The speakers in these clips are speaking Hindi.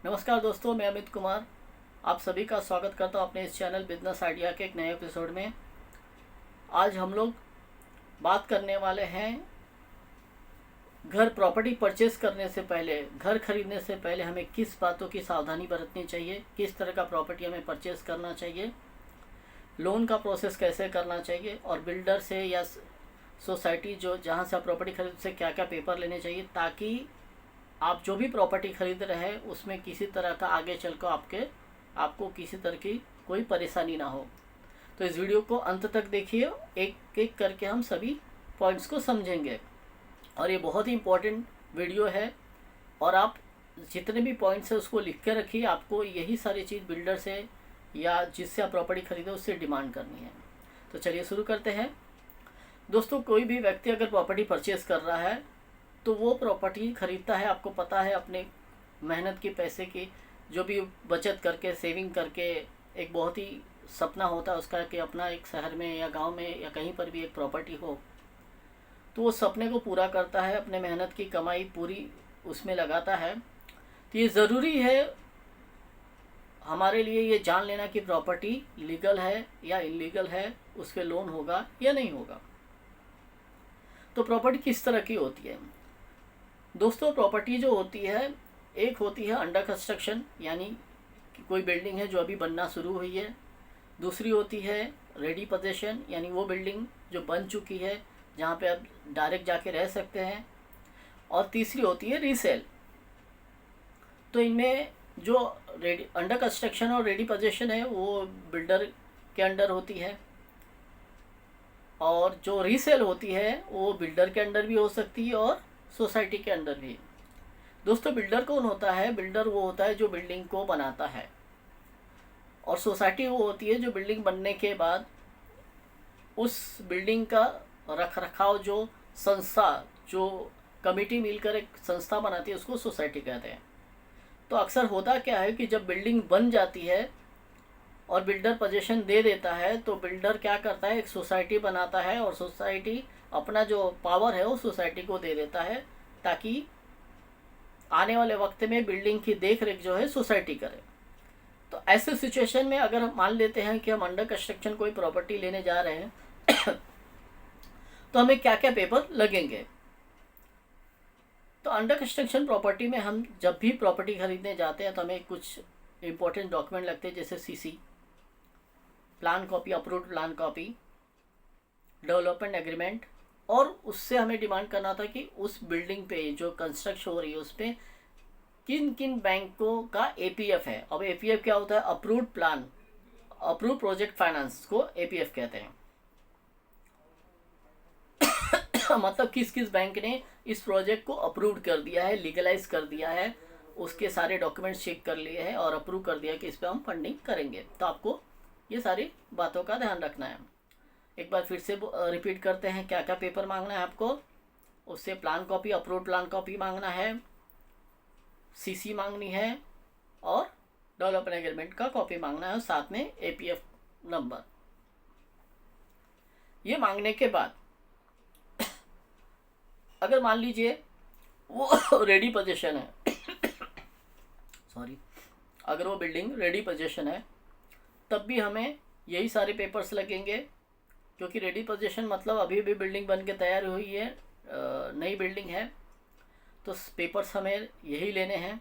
नमस्कार दोस्तों, मैं अमित कुमार आप सभी का स्वागत करता हूं अपने इस चैनल बिजनेस आइडिया के एक नए एपिसोड में। आज हम लोग बात करने वाले हैं घर प्रॉपर्टी परचेस करने से पहले, घर खरीदने से पहले हमें किस बातों की सावधानी बरतनी चाहिए, किस तरह का प्रॉपर्टी हमें परचेस करना चाहिए, लोन का प्रोसेस कैसे करना चाहिए और बिल्डर से या सोसाइटी जो जहाँ से आप प्रॉपर्टी खरीद से क्या क्या पेपर लेने चाहिए, ताकि आप जो भी प्रॉपर्टी खरीद रहे हैं उसमें किसी तरह का आगे चलकर आपको किसी तरह की कोई परेशानी ना हो। तो इस वीडियो को अंत तक देखिए, एक एक करके हम सभी पॉइंट्स को समझेंगे और ये बहुत ही इम्पोर्टेंट वीडियो है। और आप जितने भी पॉइंट्स हैं उसको लिख के रखिए, आपको यही सारी चीज़ बिल्डर से या जिससे आप प्रॉपर्टी खरीदे उससे डिमांड करनी है। तो चलिए शुरू करते हैं। दोस्तों, कोई भी व्यक्ति अगर प्रॉपर्टी परचेज़ कर रहा है तो वो प्रॉपर्टी खरीदता है, आपको पता है, अपने मेहनत की, पैसे की, जो भी बचत करके, सेविंग करके। एक बहुत ही सपना होता है उसका कि अपना एक शहर में या गांव में या कहीं पर भी एक प्रॉपर्टी हो, तो वो सपने को पूरा करता है, अपने मेहनत की कमाई पूरी उसमें लगाता है। तो ये ज़रूरी है हमारे लिए ये जान लेना कि प्रॉपर्टी लीगल है या इलीगल है, उस पर लोन होगा या नहीं होगा। तो प्रॉपर्टी किस तरह की होती है दोस्तों? प्रॉपर्टी जो होती है, एक होती है अंडर कंस्ट्रक्शन, यानी कि कोई बिल्डिंग है जो अभी बनना शुरू हुई है। दूसरी होती है रेडी पोजीशन, यानी वो बिल्डिंग जो बन चुकी है, जहाँ पे आप डायरेक्ट जाके रह सकते हैं। और तीसरी होती है रीसेल। तो इनमें जो रेडी अंडर कंस्ट्रक्शन और रेडी पोजीशन है वो बिल्डर के अंडर होती है, और जो रीसेल होती है वो बिल्डर के अंडर भी हो सकती है और सोसाइटी के अंदर भी। दोस्तों, बिल्डर कौन होता है? बिल्डर वो होता है जो बिल्डिंग को बनाता है, और सोसाइटी वो होती है जो बिल्डिंग बनने के बाद उस बिल्डिंग का रख रखाव, जो संस्था, जो कमेटी मिलकर एक संस्था बनाती है, उसको सोसाइटी कहते हैं। तो अक्सर होता क्या है कि जब बिल्डिंग बन जाती है और बिल्डर पोजीशन दे देता है, तो बिल्डर क्या करता है, एक सोसाइटी बनाता है, और सोसाइटी अपना जो पावर है वो सोसाइटी को दे देता है, ताकि आने वाले वक्त में बिल्डिंग की देख रेख जो है सोसाइटी करे। तो ऐसे सिचुएशन में अगर हम मान लेते हैं कि हम अंडर कंस्ट्रक्शन कोई प्रॉपर्टी लेने जा रहे हैं तो हमें क्या क्या पेपर लगेंगे? तो अंडर कंस्ट्रक्शन प्रॉपर्टी में हम जब भी प्रॉपर्टी खरीदने जाते हैं तो हमें कुछ इंपॉर्टेंट डॉक्यूमेंट लगते हैं, जैसे CC, plan copy, approved plan copy, development agreement. और उससे हमें डिमांड करना था कि उस बिल्डिंग पे जो कंस्ट्रक्शन हो रही है उस पर किन किन बैंकों का एपीएफ है। अब एपीएफ क्या होता है? Approved plan, approve project finance को एपीएफ कहते हैं। मतलब किस किस बैंक ने इस प्रोजेक्ट को अप्रूव कर दिया है, लीगलाइज कर दिया है, उसके सारे डॉक्यूमेंट्स चेक कर लिए हैं और अप्रूव कर दिया कि इस पर हम फंडिंग करेंगे। तो आपको ये सारी बातों का ध्यान रखना है। एक बार फिर से रिपीट करते हैं, क्या क्या पेपर मांगना है आपको। उससे plan copy, approved plan copy मांगना है, सीसी मांगनी है, और डेवलपमेंट एग्रीमेंट का कॉपी मांगना है, और साथ में एपीएफ नंबर। ये मांगने के बाद अगर मान लीजिए वो रेडी पोजीशन है सॉरी, अगर वो बिल्डिंग रेडी पोजीशन है तब भी हमें यही सारे पेपर्स लगेंगे, क्योंकि रेडी पोजीशन मतलब अभी भी बिल्डिंग बन के तैयार हुई है, नई बिल्डिंग है, तो पेपर्स हमें यही लेने हैं।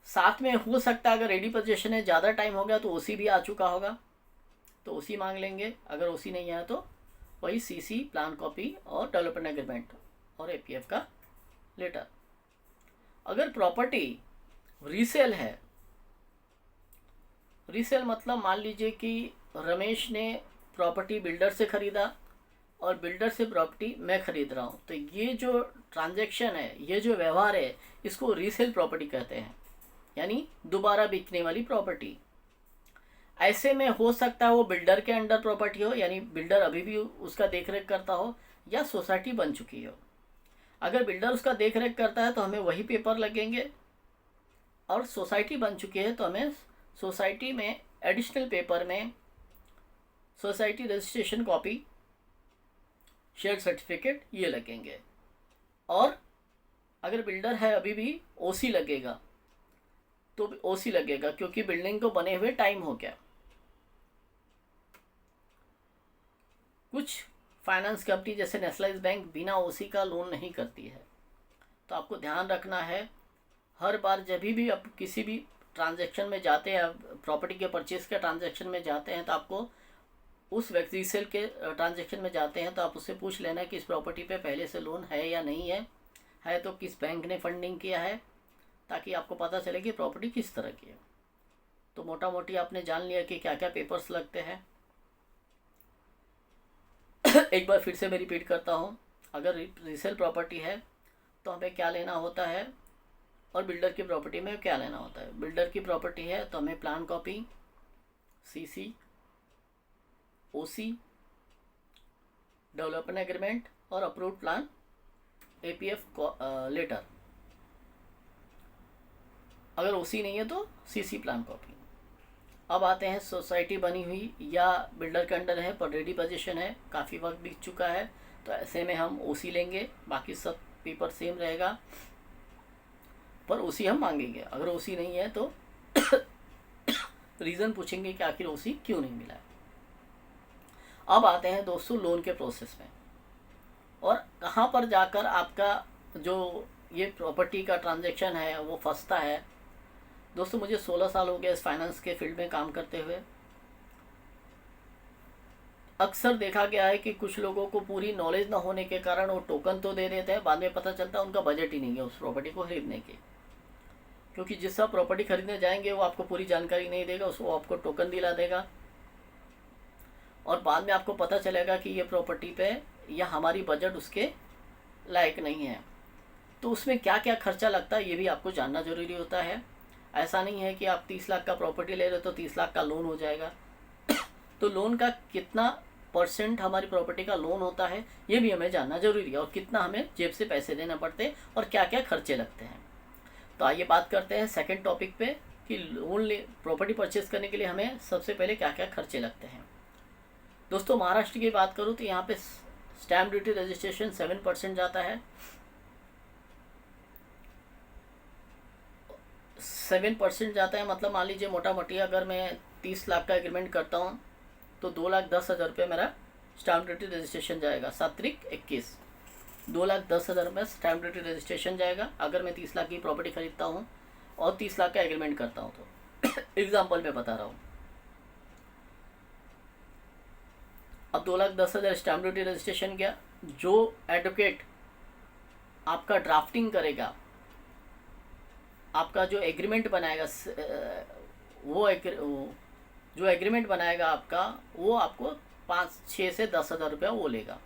साथ में हो सकता है अगर रेडी पोजीशन है, ज़्यादा टाइम हो गया तो ओसी भी आ चुका होगा, तो ओसी मांग लेंगे। अगर ओसी नहीं आया तो वही सीसी, प्लान कॉपी और डेवलपमेंट एग्रीमेंट और एपीएफ का लेटर। अगर प्रॉपर्टी रीसेल है, रीसेल मतलब मान लीजिए कि रमेश ने प्रॉपर्टी बिल्डर से ख़रीदा और बिल्डर से प्रॉपर्टी मैं ख़रीद रहा हूँ, तो ये जो ट्रांजैक्शन है, ये जो व्यवहार है, इसको रीसेल प्रॉपर्टी कहते हैं, यानी दोबारा बिकने वाली प्रॉपर्टी। ऐसे में हो सकता है वो बिल्डर के अंडर प्रॉपर्टी हो, यानी बिल्डर अभी भी उसका देख रेख करता हो, या सोसाइटी बन चुकी हो। अगर बिल्डर उसका देख रेख करता है तो हमें वही पेपर लगेंगे, और सोसाइटी बन चुकी है तो हमें सोसाइटी में एडिशनल पेपर में society registration copy, share certificate, ये लगेंगे। और अगर बिल्डर है अभी भी ओसी लगेगा, तो ओसी लगेगा क्योंकि बिल्डिंग को बने हुए टाइम हो गया। कुछ फाइनेंस कंपनी जैसे नेशनलाइज बैंक बिना ओसी का लोन नहीं करती है। तो आपको ध्यान रखना है, हर बार जब भी आप किसी भी ट्रांजैक्शन में जाते हैं, प्रॉपर्टी के परचेज के ट्रांजैक्शन में जाते हैं, तो आपको उस व्यक्ति सेल के ट्रांजैक्शन में जाते हैं तो आप उससे पूछ लेना कि इस प्रॉपर्टी पे पहले से लोन है या नहीं है तो किस बैंक ने फंडिंग किया है, ताकि आपको पता चले कि प्रॉपर्टी किस तरह की है। तो मोटा मोटी आपने जान लिया कि क्या क्या पेपर्स लगते हैं। एक बार फिर से मैं रिपीट करता हूँ, अगर रीसेल प्रॉपर्टी है तो हमें क्या लेना होता है, और बिल्डर की प्रॉपर्टी में क्या लेना होता है। बिल्डर की प्रॉपर्टी है तो हमें प्लान कॉपी, सीसी, ओसी, डेवलपमेंट एग्रीमेंट और अप्रूव्ड प्लान, एपीएफ लेटर। अगर ओसी नहीं है तो सीसी प्लान कॉपी। अब आते हैं, सोसाइटी बनी हुई या बिल्डर के अंडर है पर रेडी पोजीशन है, काफ़ी वक्त बीत चुका है, तो ऐसे में हम ओसी लेंगे, बाकी सब पेपर सेम रहेगा, पर ओसी हम मांगेंगे। अगर ओसी नहीं है तो रीज़न पूछेंगे कि आखिर ओसी क्यों नहीं मिला है। अब आते हैं दोस्तों लोन के प्रोसेस में, और कहाँ पर जाकर आपका जो ये प्रॉपर्टी का ट्रांजैक्शन है वो फंसता है। दोस्तों मुझे 16 साल हो गया इस फाइनेंस के फील्ड में काम करते हुए। अक्सर देखा गया है कि कुछ लोगों को पूरी नॉलेज ना होने के कारण वो टोकन तो दे देते हैं, बाद में पता चलता है उनका बजट ही नहीं है उस प्रॉपर्टी को खरीदने की। क्योंकि जिस आप प्रॉपर्टी खरीदने जाएंगे वो आपको पूरी जानकारी नहीं देगा, उसको आपको टोकन दिला देगा, और बाद में आपको पता चलेगा कि ये प्रॉपर्टी पे या हमारी बजट उसके लायक नहीं है। तो उसमें क्या क्या खर्चा लगता है ये भी आपको जानना ज़रूरी होता है। ऐसा नहीं है कि आप 30 लाख का प्रॉपर्टी ले रहे हो तो 30 लाख का लोन हो जाएगा। तो लोन का कितना % हमारी प्रॉपर्टी का लोन होता है ये भी हमें जानना जरूरी है, और कितना हमें जेब से पैसे देना पड़ते हैं और क्या क्या खर्चे लगते हैं। तो आइए बात करते हैं सेकंड टॉपिक पे कि लोन प्रॉपर्टी परचेज करने के लिए हमें सबसे पहले क्या क्या खर्चे लगते हैं। दोस्तों महाराष्ट्र की बात करूँ तो यहाँ पे स्टैम्प ड्यूटी रजिस्ट्रेशन 7% जाता है। 7% जाता है मतलब मान लीजिए मोटा मोटी अगर मैं 30 लाख का एग्रीमेंट करता हूँ तो 2,10,000 रुपये मेरा स्टैम्प ड्यूटी रजिस्ट्रेशन जाएगा। 7×21 2,10,000 में स्टैम्प ड्यूटी रजिस्ट्रेशन जाएगा, अगर मैं 30 लाख की प्रॉपर्टी खरीदता हूँ और 30 लाख का एग्रीमेंट करता हूँ तो एग्जाम्पल में बता रहा हूँ। अब 2,10,000 स्टैम्प ड्यूटी रजिस्ट्रेशन गया। जो एडवोकेट आपका ड्राफ्टिंग करेगा, आपका जो एग्रीमेंट बनाएगा, वो जो एग्रीमेंट बनाएगा आपका, वो आपको 5-6 से 10,000 रुपया वो लेगा।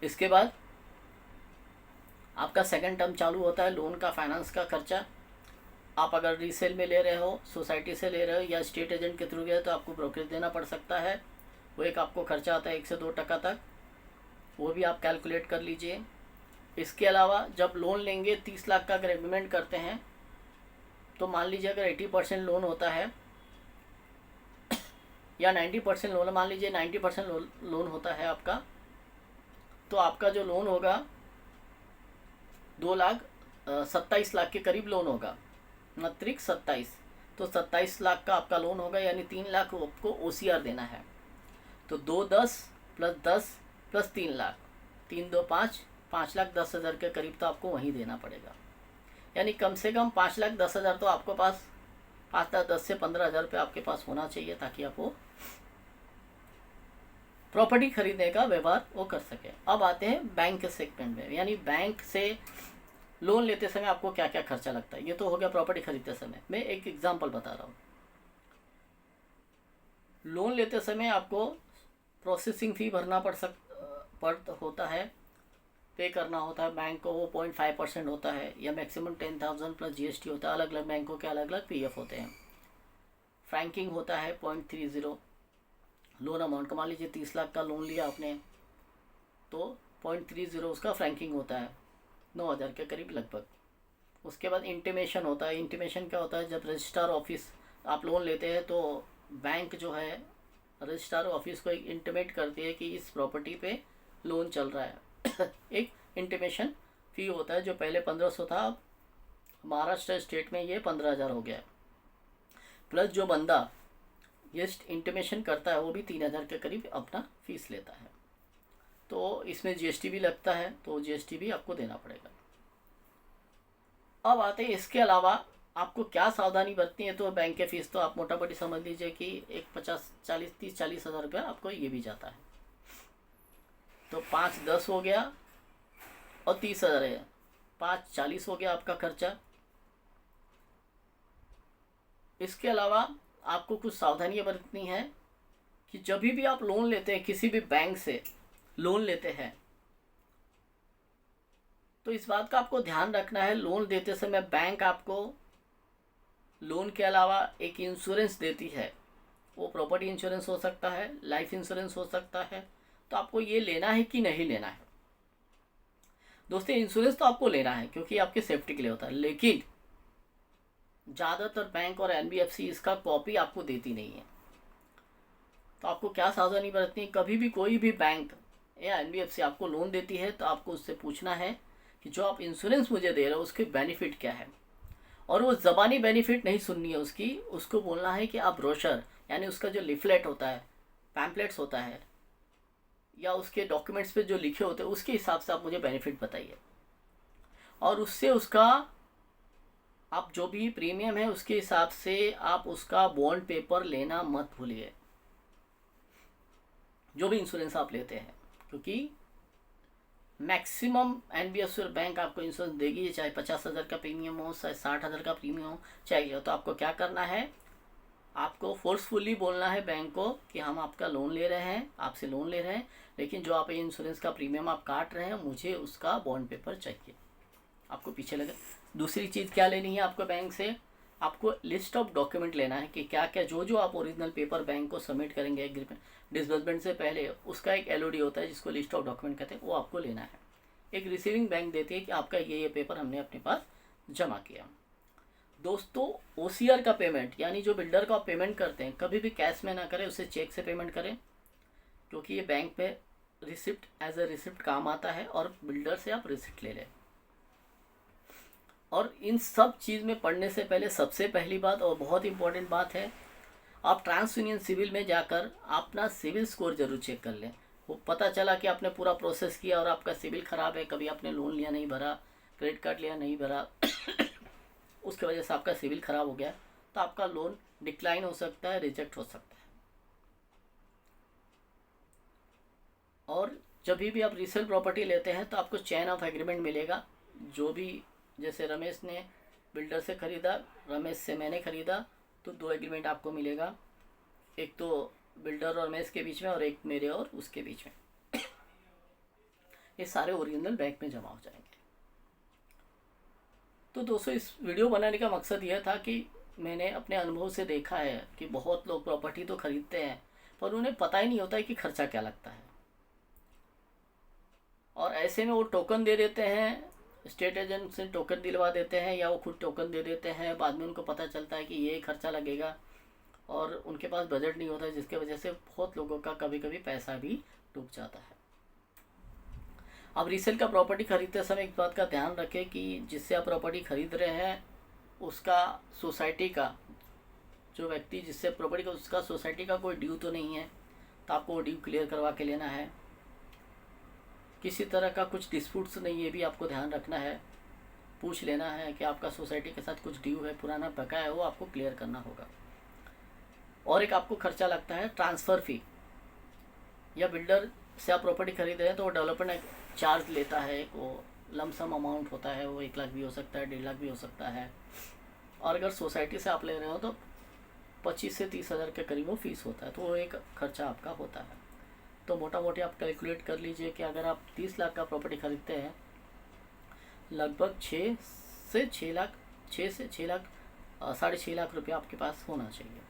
इसके बाद आपका सेकंड टर्म चालू होता है लोन का फाइनेंस का खर्चा। आप अगर रीसेल में ले रहे हो, सोसाइटी से ले रहे हो या स्टेट एजेंट के थ्रू गए तो आपको ब्रोकरेज देना पड़ सकता है, वो एक आपको खर्चा आता है 1 से 2% तक, वो भी आप कैलकुलेट कर लीजिए। इसके अलावा जब लोन लेंगे 30 लाख का अगर एग्रीमेंट करते हैं तो मान लीजिए अगर 80% लोन होता है या 90% लोन, मान लीजिए 90% लोन होता है आपका, तो आपका जो लोन होगा 2,27 लाख के करीब लोन होगा, मात्रिक 27, तो 27 लाख का आपका लोन होगा, यानी 3 लाख आपको OCR देना है। तो 2,10 + 10 + 3 लाख, 3×2 = 5,10,000 के करीब तो आपको वहीं देना पड़ेगा। यानी कम से कम 5,10,000 तो आपको पास, 5,10 से 15,000 रुपये आपके पास होना चाहिए ताकि आप वो प्रॉपर्टी खरीदने का व्यवहार वो कर सके। अब आते हैं बैंक के सेगमेंट में, यानी बैंक से लोन लेते समय आपको क्या क्या खर्चा लगता है। ये तो हो गया प्रॉपर्टी खरीदते समय। मैं एक एग्जांपल बता रहा हूँ। लोन लेते समय आपको प्रोसेसिंग फ़ी भरना होता है, पे करना होता है बैंक को, वो 0.5% होता है या मैक्सिमम 10,000 + GST होता है। अलग अलग बैंकों के अलग अलग PF होते हैं। फ्रैंकिंग होता है 0.30 लोन अमाउंट का। मान लीजिए 30 लाख का लोन लिया आपने तो 0.30 उसका फ्रैंकिंग होता है, 9,000 के करीब लगभग। उसके बाद इंटीमेशन होता है। इंटीमेशन क्या होता है, जब रजिस्ट्रार ऑफिस आप लोन लेते हैं तो बैंक जो है रजिस्ट्रार ऑफिस को इंटीमेट करती है कि इस प्रॉपर्टी पे लोन चल रहा है एक इंटीमेशन फ़ी होता है जो पहले 1500 था, अब महाराष्ट्र स्टेट में ये 15,000 हो गया है। प्लस जो बंदा ये इंटीमेशन करता है वो भी 3,000 के करीब अपना फीस लेता है। तो इसमें जीएसटी भी लगता है, तो जीएसटी भी आपको देना पड़ेगा। अब आते हैं इसके अलावा आपको क्या सावधानी बरतनी है। तो बैंक के फीस तो आप मोटा मोटी समझ लीजिए कि एक 40 हज़ार रुपया आपको ये भी जाता है। तो 5-10 हो गया और 30,000 है, 5-40 हो गया आपका खर्चा। इसके अलावा आपको कुछ सावधानियां बरतनी है कि जब भी आप लोन लेते हैं, किसी भी बैंक से लोन लेते हैं, तो इस बात का आपको ध्यान रखना है, लोन देते समय बैंक आपको लोन के अलावा एक इंश्योरेंस देती है। वो प्रॉपर्टी इंश्योरेंस हो सकता है, लाइफ इंश्योरेंस हो सकता है। तो आपको ये लेना है कि नहीं लेना है। दोस्तों, इंश्योरेंस तो आपको लेना है क्योंकि आपकी सेफ्टी के लिए होता है, लेकिन ज़्यादातर बैंक और एनबीएफसी इसका कॉपी आपको देती नहीं है। तो आपको क्या सावधानी बरतनी है, कभी भी कोई भी बैंक या एनबीएफसी आपको लोन देती है तो आपको उससे पूछना है कि जो आप इंश्योरेंस मुझे दे रहे हो उसके बेनिफिट क्या है। और वो ज़बानी बेनिफिट नहीं सुननी है उसकी, उसको बोलना है कि आप ब्रोशर यानी उसका जो लिफलेट होता है, पैम्पलेट्स होता है, या उसके डॉक्यूमेंट्स पे जो लिखे होते हैं उसके हिसाब से आप मुझे बेनिफिट बताइए। और उससे उसका आप जो भी प्रीमियम है उसके हिसाब से आप उसका बॉन्ड पेपर लेना मत भूलिए, जो भी इंश्योरेंस आप लेते हैं। क्योंकि मैक्सिमम एनबीएफसी बैंक आपको इंश्योरेंस देगी, चाहे 50,000 का प्रीमियम हो, चाहे 60,000 का प्रीमियम हो, चाहिए। तो आपको क्या करना है, आपको फोर्सफुली बोलना है बैंक को कि हम आपका लोन ले रहे हैं, आपसे लोन ले रहे हैं, लेकिन जो आप इंश्योरेंस का प्रीमियम आप काट रहे हैं मुझे उसका बॉन्ड पेपर चाहिए। आपको पीछे लगे। दूसरी चीज़ क्या लेनी है आपको बैंक से, आपको लिस्ट ऑफ डॉक्यूमेंट लेना है कि क्या क्या जो आप ओरिजिनल पेपर बैंक को सबमिट करेंगे एग्रीमेंट डिसबर्समेंट से पहले, उसका एक एलओडी होता है जिसको लिस्ट ऑफ डॉक्यूमेंट कहते हैं, वो आपको लेना है। एक रिसीविंग बैंक देती है कि आपका ये पेपर हमने अपने पास जमा किया। दोस्तों, ओसीआर का पेमेंट यानी जो बिल्डर को आप पेमेंट करते हैं कभी भी कैश में ना करें, उसे चेक से पेमेंट करें, क्योंकि ये बैंक पे रिसिप्ट एज ए रिसिप्ट काम आता है और बिल्डर से आप रिसिप्ट ले लें। और इन सब चीज़ में पढ़ने से पहले सबसे पहली बात और बहुत इंपॉर्टेंट बात है, आप ट्रांस यूनियन सिविल में जाकर अपना सिविल स्कोर जरूर चेक कर लें। वो पता चला कि आपने पूरा प्रोसेस किया और आपका सिविल ख़राब है, कभी आपने लोन लिया नहीं भरा, क्रेडिट कार्ड लिया नहीं भरा उसकी वजह से आपका सिविल ख़राब हो गया, तो आपका लोन डिक्लाइन हो सकता है, रिजेक्ट हो सकता है। और जब भी आप रीसेल प्रॉपर्टी लेते हैं तो आपको चेन ऑफ एग्रीमेंट मिलेगा। जो भी जैसे रमेश ने बिल्डर से ख़रीदा, रमेश से मैंने ख़रीदा, तो 2 एग्रीमेंट आपको मिलेगा, एक तो बिल्डर और रमेश के बीच में और एक मेरे और उसके बीच में। ये सारे ओरिजिनल बैंक में जमा हो जाएंगे। तो दोस्तों, इस वीडियो बनाने का मकसद यह था कि मैंने अपने अनुभव से देखा है कि बहुत लोग प्रॉपर्टी तो ख़रीदते हैं पर उन्हें पता ही नहीं होता है कि खर्चा क्या लगता है, और ऐसे में वो टोकन दे देते हैं, स्टेट एजेंट से टोकन दिलवा देते हैं या वो खुद टोकन दे देते हैं। बाद में उनको पता चलता है कि ये खर्चा लगेगा और उनके पास बजट नहीं होता है, जिसके वजह से बहुत लोगों का कभी कभी पैसा भी डूब जाता है। अब रीसेल का प्रॉपर्टी खरीदते समय एक बात का ध्यान रखें कि जिससे आप प्रॉपर्टी खरीद रहे हैं उसका सोसाइटी का जो व्यक्ति जिससे प्रॉपर्टी का उसका सोसाइटी का कोई ड्यू तो नहीं है, तो आपको वो ड्यू क्लियर करवा के लेना है। किसी तरह का कुछ डिस्प्यूट्स नहीं, ये भी आपको ध्यान रखना है, पूछ लेना है कि आपका सोसाइटी के साथ कुछ ड्यू है, पुराना बकाया है, वो आपको क्लियर करना होगा। और एक आपको खर्चा लगता है ट्रांसफ़र फ़ी, या बिल्डर से आप प्रॉपर्टी खरीद रहे हैं तो वो डेवलपमेंट चार्ज लेता है, एक वो लमसम अमाउंट होता है, वो 1 लाख भी हो सकता है, 1.5 लाख भी हो सकता है। और अगर सोसाइटी से आप ले रहे हो तो 25 से 30 हज़ार के करीब वो फीस होता है, तो वो एक खर्चा आपका होता है। तो मोटा मोटी आप कैलकुलेट कर लीजिए कि अगर आप 30 लाख का प्रॉपर्टी खरीदते हैं, लगभग 6 से 6 लाख 6.5 लाख रुपया आपके पास होना चाहिए।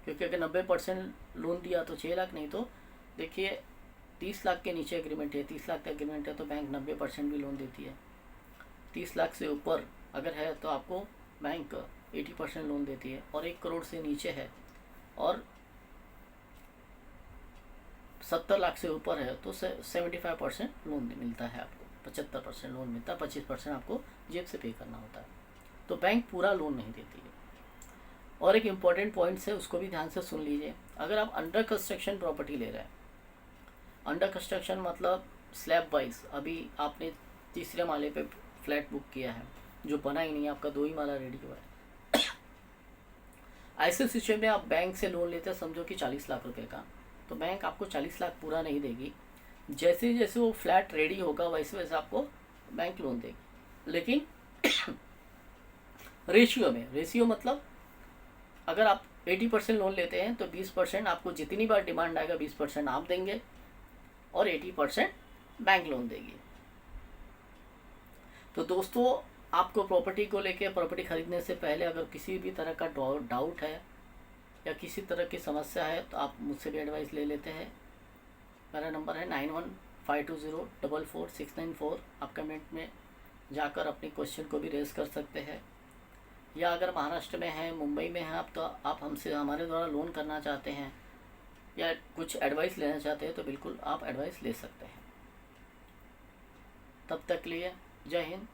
क्योंकि अगर 90% लोन दिया तो 6 लाख, नहीं तो देखिए 30 लाख के नीचे एग्रीमेंट है, 30 लाख का एग्रीमेंट है तो बैंक 90% भी लोन देती है। 30 लाख से ऊपर अगर है तो आपको बैंक 80% लोन देती है, और 1 करोड़ से नीचे है और 70 लाख से ऊपर है तो 75% लोन मिलता है आपको, 75% लोन मिलता है, 25% आपको जेब से पे करना होता है। तो बैंक पूरा लोन नहीं देती है। और एक इम्पॉर्टेंट पॉइंट्स है, उसको भी ध्यान से सुन लीजिए। अगर आप अंडर कंस्ट्रक्शन प्रॉपर्टी ले रहे हैं, अंडर कंस्ट्रक्शन मतलब स्लैब वाइज, अभी आपने तीसरे माले पे फ्लैट बुक किया है जो बना ही नहीं है, आपका 2 ही माला रेडी हुआ है, ऐसे सिचुएशन में आप बैंक से लोन लेते हैं, समझो कि 40 लाख रुपए का, तो बैंक आपको 40 लाख पूरा नहीं देगी। जैसे जैसे वो फ्लैट रेडी होगा वैसे वैसे आपको बैंक लोन देगी, लेकिन रेशियो में, रेशियो मतलब अगर आप 80% लोन लेते हैं तो 20% आपको जितनी बार डिमांड आएगा 20% आप देंगे और 80% बैंक लोन देगी। तो दोस्तों, आपको प्रॉपर्टी को लेके, प्रॉपर्टी खरीदने से पहले अगर किसी भी तरह का डाउट है या किसी तरह की समस्या है तो आप मुझसे भी एडवाइस ले लेते हैं। मेरा नंबर है 9152044694। आप कमेंट में जाकर अपनी क्वेश्चन को भी रेज कर सकते हैं, या अगर महाराष्ट्र में हैं, मुंबई में हैं आप, तो आप हमसे, हमारे द्वारा लोन करना चाहते हैं या कुछ एडवाइस लेना चाहते हैं तो बिल्कुल आप एडवाइस ले सकते हैं। तब तक लिए जय हिंद।